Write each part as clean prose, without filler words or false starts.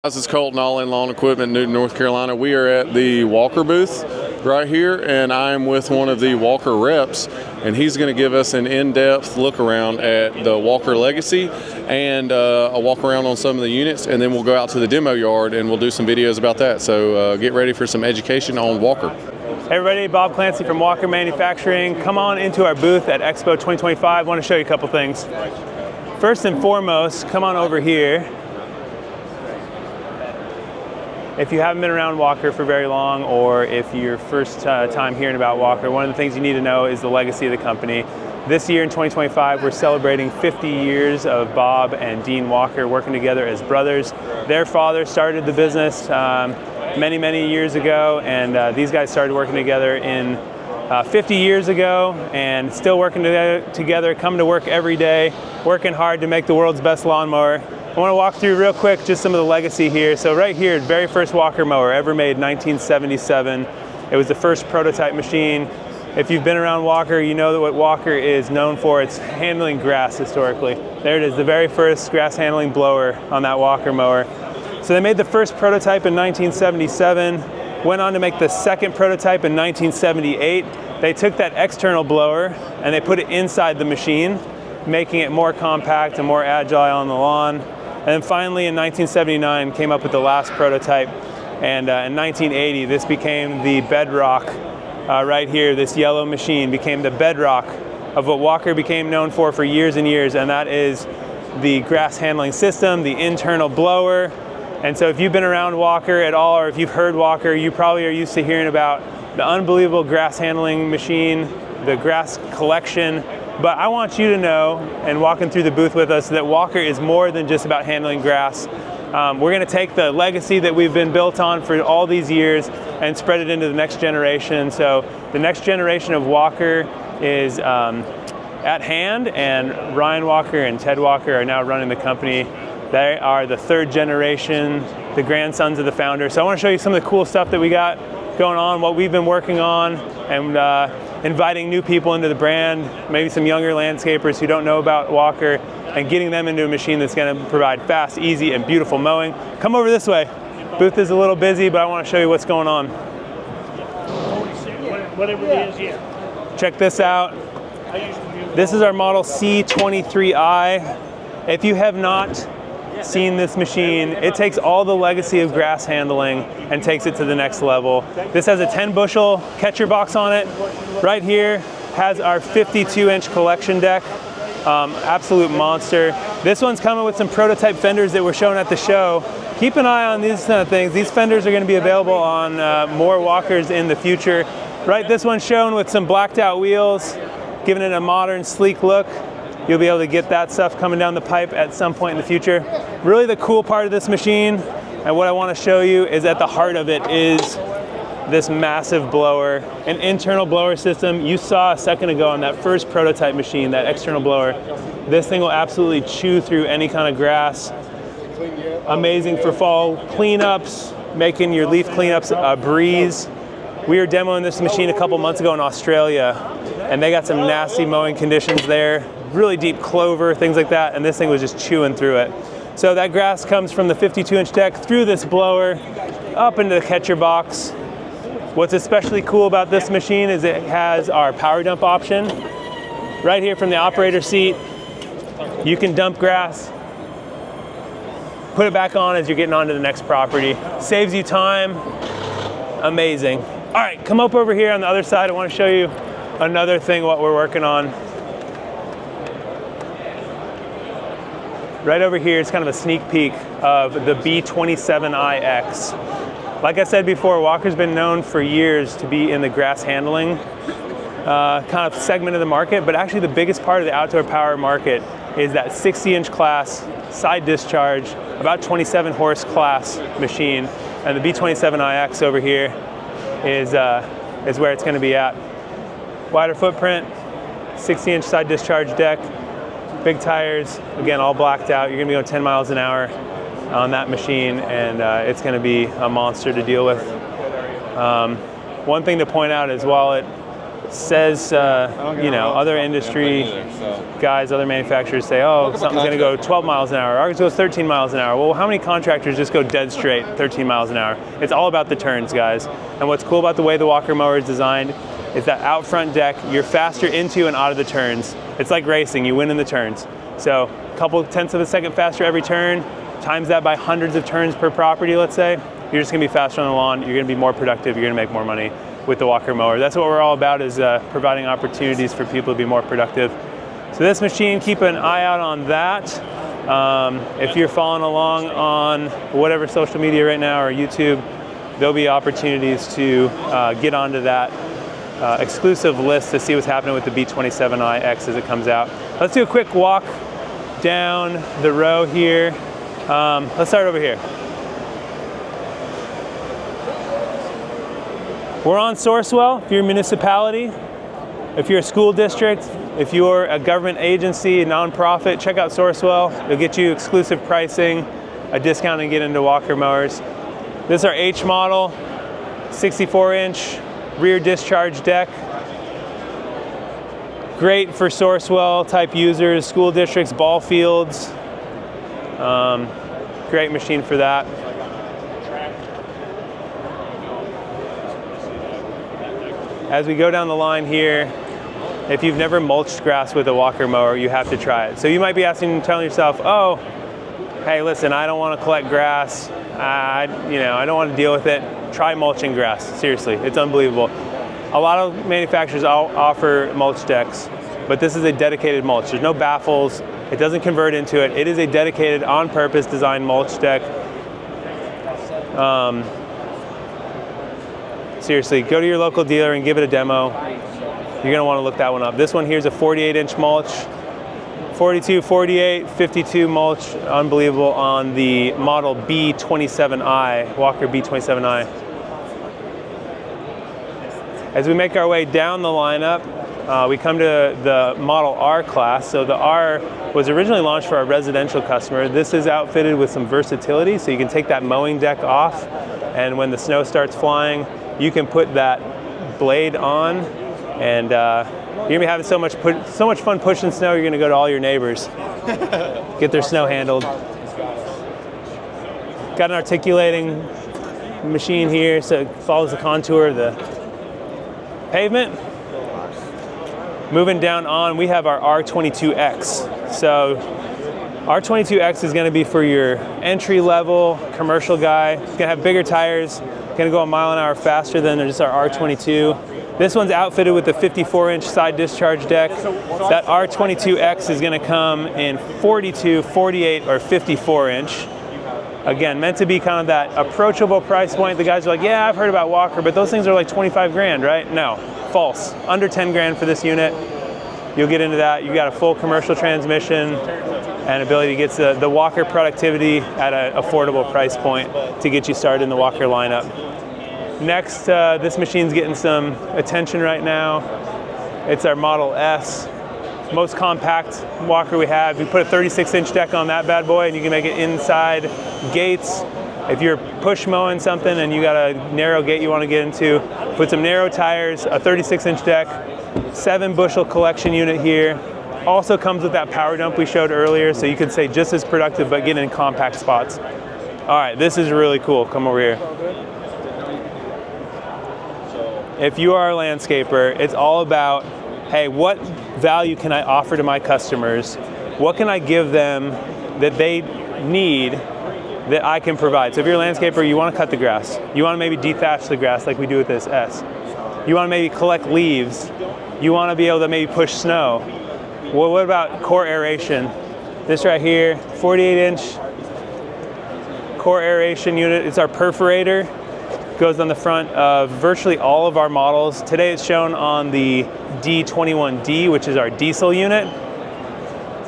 This is Colton, All In Lawn Equipment, Newton, North Carolina. We are at the Walker booth right here, and I'm with one of the Walker reps, and he's going to give us an in-depth look around at the Walker Legacy and a walk around on some of the units, and then we'll go out to the demo yard and we'll do some videos about that. So get ready for some education on Walker. Hey everybody, Bob Clancy from Walker Manufacturing. Come on into our booth at Expo 2025. I want to show you a couple things. First and foremost, come on over here. If you haven't been around Walker for very long, or if you're first time hearing about Walker, one of the things you need to know is the legacy of the company. This year in 2025, we're celebrating 50 years of Bob and Dean Walker working together as brothers. Their father started the business many years ago, and these guys started working together in 50 years ago, and still working together, coming to work every day, working hard to make the world's best lawnmower. I want to walk through real quick just some of the legacy here. So right here, very first Walker mower ever made, 1977. It was the first prototype machine. If you've been around Walker, you know that what Walker is known for. It's handling grass historically. There it is, the very first grass handling blower on that Walker mower. So they made the first prototype in 1977, went on to make the second prototype in 1978. They took that external blower and they put it inside the machine, making it more compact and more agile on the lawn. And then finally in 1979 came up with the last prototype, and in 1980 this became the bedrock. Right here, this yellow machine became the bedrock of what Walker became known for years and years, and that is the grass handling system, the internal blower. And so if you've been around Walker at all, or if you've heard Walker, you probably are used to hearing about the unbelievable grass handling machine, the grass collection. But I want you to know, and walking through the booth with us, that Walker is more than just about handling grass. We're going to take the legacy that we've been built on for all these years and spread it into the next generation. So the next generation of Walker is at hand, and Ryan Walker and Ted Walker are now running the company. They are the third generation, the grandsons of the founder. So I want to show you some of the cool stuff that we got going on, what we've been working on, and inviting new people into the brand, maybe some younger landscapers who don't know about Walker, and getting them into a machine that's going to provide fast, easy, and beautiful mowing. Come over this way. Booth is a little busy, but I want to show you what's going on. Whatever it is, yeah. Check this out. This is our model C23i. If you have not seen this machine, it takes all the legacy of grass handling and takes it to the next level. This has a 10 bushel catcher box on it. Right here has our 52-inch collection deck. Absolute monster. This one's coming with some prototype fenders that were shown at the show. Keep an eye on these things. These fenders are going to be available on more Walkers in the future. Right, this one's shown with some blacked out wheels, giving it a modern, sleek look. You'll be able to get that stuff coming down the pipe at some point in the future. Really the cool part of this machine, and what I want to show you, is at the heart of it is this massive blower, an internal blower system. You saw a second ago on that first prototype machine, that external blower. This thing will absolutely chew through any kind of grass. Amazing for fall cleanups, making your leaf cleanups a breeze. We were demoing this machine a couple months ago in Australia, and they got some nasty mowing conditions there, really deep clover, things like that, and this thing was just chewing through it. So that grass comes from the 52-inch deck through this blower, up into the catcher box. What's especially cool about this machine is it has our power dump option. Right here from the operator seat, you can dump grass, put it back on as you're getting onto the next property. Saves you time, amazing. All right, come up over here on the other side. I want to show you another thing what we're working on. Right over here is kind of a sneak peek of the B27iX. Like I said before, Walker's been known for years to be in the grass handling kind of segment of the market, but actually the biggest part of the outdoor power market is that 60-inch class, side discharge, about 27 horse class machine. And the B27iX over here is where it's going to be at. Wider footprint, 60-inch side discharge deck, big tires, again all blacked out. You're going to be going 10 miles an hour on that machine, and it's going to be a monster to deal with. One thing to point out is while it says, you know, other industry guys, other manufacturers say, oh, something's going to go 12 miles an hour, ours goes 13 miles an hour. Well, how many contractors just go dead straight 13 miles an hour? It's all about the turns, guys. And what's cool about the way the Walker mower is designed is that out front deck, you're faster into and out of the turns. It's like racing, you win in the turns. So a couple tenths of a second faster every turn, times that by hundreds of turns per property, let's say, you're just going to be faster on the lawn, you're going to be more productive, you're going to make more money with the Walker mower. That's what we're all about, is providing opportunities for people to be more productive. So this machine, keep an eye out on that. If you're following along on whatever social media right now or YouTube, there'll be opportunities to get onto that exclusive list to see what's happening with the B27iX as it comes out. Let's do a quick walk down the row here. Let's start over here. We're on Sourcewell. If you're a municipality, if you're a school district, if you're a government agency, a nonprofit, check out Sourcewell. It'll get you exclusive pricing, a discount, and get into Walker mowers. This is our H model, 64-inch rear discharge deck. Great for Sourcewell type users, school districts, ball fields. Great machine for that. As we go down the line here, if you've never mulched grass with a Walker mower, you have to try it. So you might be telling yourself, oh, hey, listen, I don't want to collect grass. I don't want to deal with it. Try mulching grass. Seriously, it's unbelievable. A lot of manufacturers offer mulch decks, but this is a dedicated mulch. There's no baffles. It doesn't convert into it. It is a dedicated, on-purpose designed mulch deck. Seriously, go to your local dealer and give it a demo. You're gonna wanna look that one up. This one here is a 48-inch mulch, 42, 48, 52 mulch, unbelievable, on the model B27i, Walker B27i. As we make our way down the lineup, we come to the Model R class. So the R was originally launched for our residential customer. This is outfitted with some versatility, so you can take that mowing deck off, and when the snow starts flying, you can put that blade on, and you're gonna be having so much fun pushing snow, you're gonna go to all your neighbors, get their snow handled. Got an articulating machine here, so it follows the contour of the pavement. Moving down on, we have our R22X. So R22X is gonna be for your entry level commercial guy. It's gonna have bigger tires, gonna go a mile an hour faster than just our R22. This one's outfitted with the 54-inch side discharge deck. That R22X is gonna come in 42, 48, or 54-inch. Again, meant to be kind of that approachable price point. The guys are like, yeah, I've heard about Walker, but those things are like 25 grand, right? No, false. Under 10 grand for this unit. You'll get into that. You got a full commercial transmission and ability to get the Walker productivity at an affordable price point to get you started in the Walker lineup. Next, this machine's getting some attention right now. It's our Model S. Most compact Walker we have. We put a 36-inch deck on that bad boy, and you can make it inside gates. If you're push mowing something and you got a narrow gate you want to get into, put some narrow tires, a 36-inch deck, 7-bushel collection unit here. Also comes with that power dump we showed earlier, so you could say just as productive but get in compact spots. All right, this is really cool. Come over here. If you are a landscaper, it's all about, hey, what value can I offer to my customers? What can I give them that they need that I can provide? So if you're a landscaper, you want to cut the grass. You want to maybe dethatch the grass like we do with this S. You want to maybe collect leaves. You want to be able to maybe push snow. Well, what about core aeration? This right here, 48-inch core aeration unit. It's our Perforator. Goes on the front of virtually all of our models. Today it's shown on the D21D, which is our diesel unit.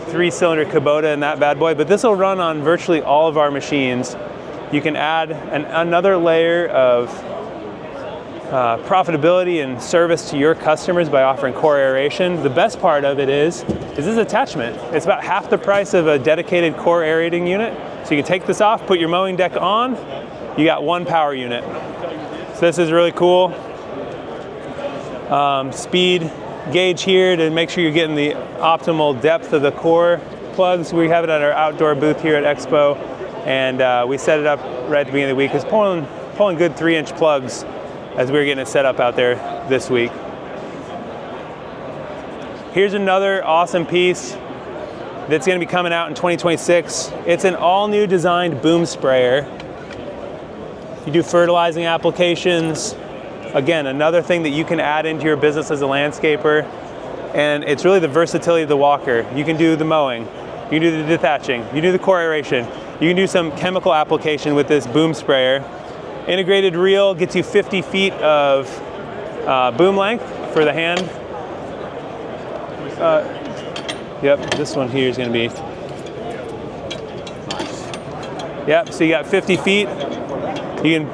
3-cylinder Kubota in that bad boy, but this will run on virtually all of our machines. You can add another layer of profitability and service to your customers by offering core aeration. The best part of it is this attachment. It's about half the price of a dedicated core aerating unit. So you can take this off, put your mowing deck on, you got one power unit. So this is really cool. speed gauge here to make sure you're getting the optimal depth of the core plugs. We have it at our outdoor booth here at Expo, and we set it up right at the beginning of the week. It's pulling good 3-inch plugs as we were getting it set up out there this week. Here's another awesome piece that's going to be coming out in 2026. It's an all-new designed boom sprayer. You do fertilizing applications. Again, another thing that you can add into your business as a landscaper, and it's really the versatility of the walker. You can do the mowing, you can do the dethatching, you can do the core aeration, you can do some chemical application with this boom sprayer. Integrated reel gets you 50 feet of boom length for the hand. Yep, this one here is going to be. Yep, so you got 50 feet. You can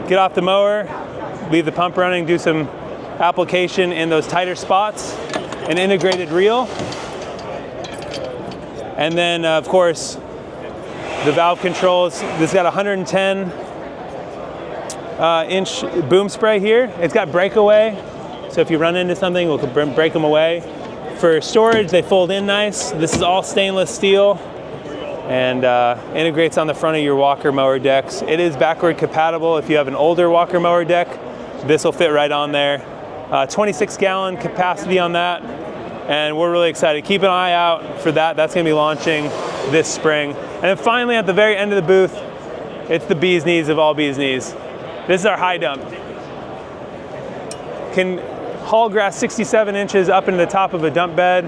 get off the mower, leave the pump running, do some application in those tighter spots. An integrated reel. And then, of course, the valve controls. This got 110 inch boom spray here. It's got breakaway, so if you run into something, we'll break them away. For storage, they fold in nice. This is all stainless steel and integrates on the front of your walker mower decks. It is backward compatible. If you have an older walker mower deck, this will fit right on there. 26-gallon capacity on that, and we're really excited. Keep an eye out for that. That's going to be launching this spring. And then finally, at the very end of the booth, it's the bee's knees of all bee's knees. This is our high dump. Can haul grass 67 inches up into the top of a dump bed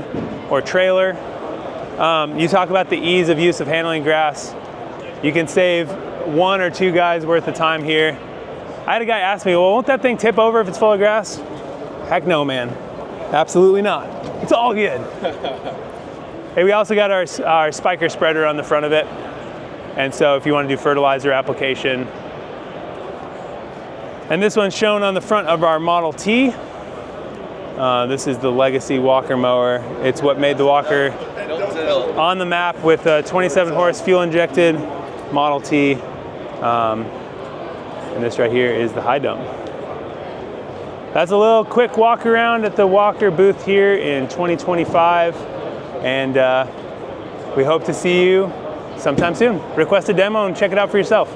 or trailer. You talk about the ease of use of handling grass. You can save 1 or 2 guys worth of time here. I had a guy ask me, well, won't that thing tip over if it's full of grass? Heck no, man. Absolutely not. It's all good. Hey, we also got our spiker spreader on the front of it. And so if you want to do fertilizer application. And this one's shown on the front of our Model T. This is the legacy walker mower. It's what made the walker on the map with a 27 horse fuel injected Model T. And this right here is the high dump. That's a little quick walk around at the Walker booth here in 2025. And we hope to see you sometime soon. Request a demo and check it out for yourself.